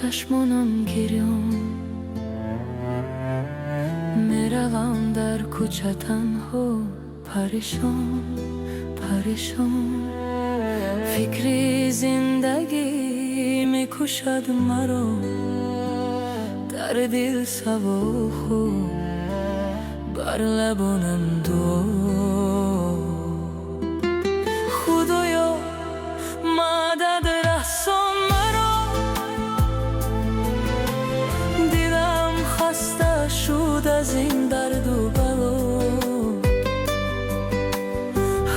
چشمانم گریان، میروم در کوچه تنها پریشان پریشان. فکری زندگی میکشد مرا، در دل سبو بر لبانم دعا. خدایا مدد رسان مرا، دلم خسته شد از این درد و بلا.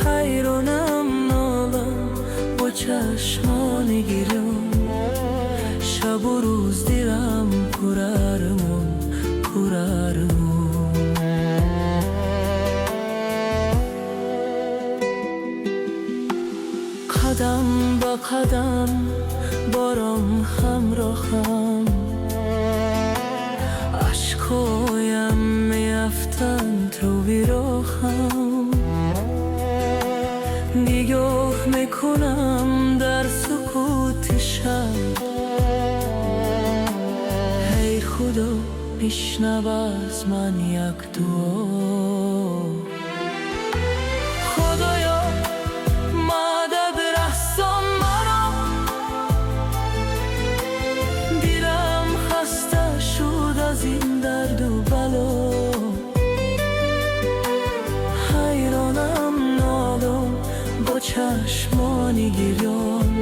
حیرانم نالم با چشمان گریان، شب و روز دلم پر ارمان پر ارمان. قدم به قدم بارم همراهم، اشکایم میافتند تو بیراهم. نگاه میکنم در سکوت شب، ای خدا بشنو از من یک دعا. خدایا مدد رسان مرا، دلم خسته شد از این درد و بلا. حیرانم نالم با چشمان گریان،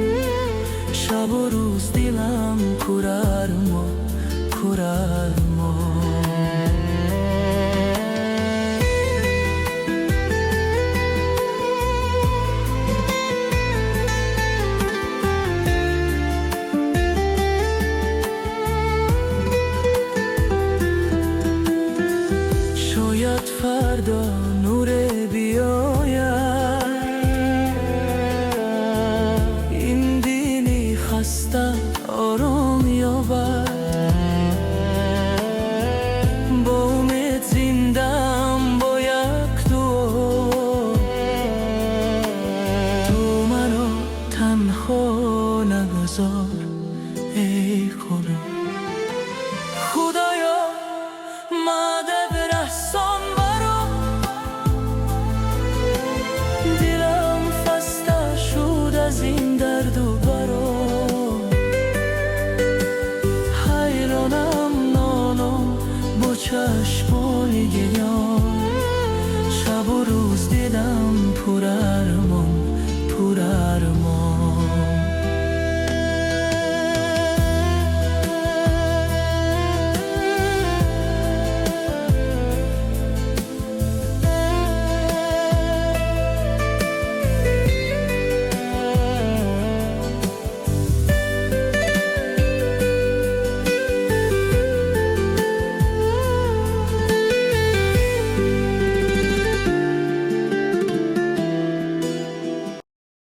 شب و روز دلم پر ارمان پر ارمان. شاید فردا نور بیاید، این دلی خسته آرام یابد. با امید زنده‌ام با یک دعا، تو منو تنها نگذار ای خدا.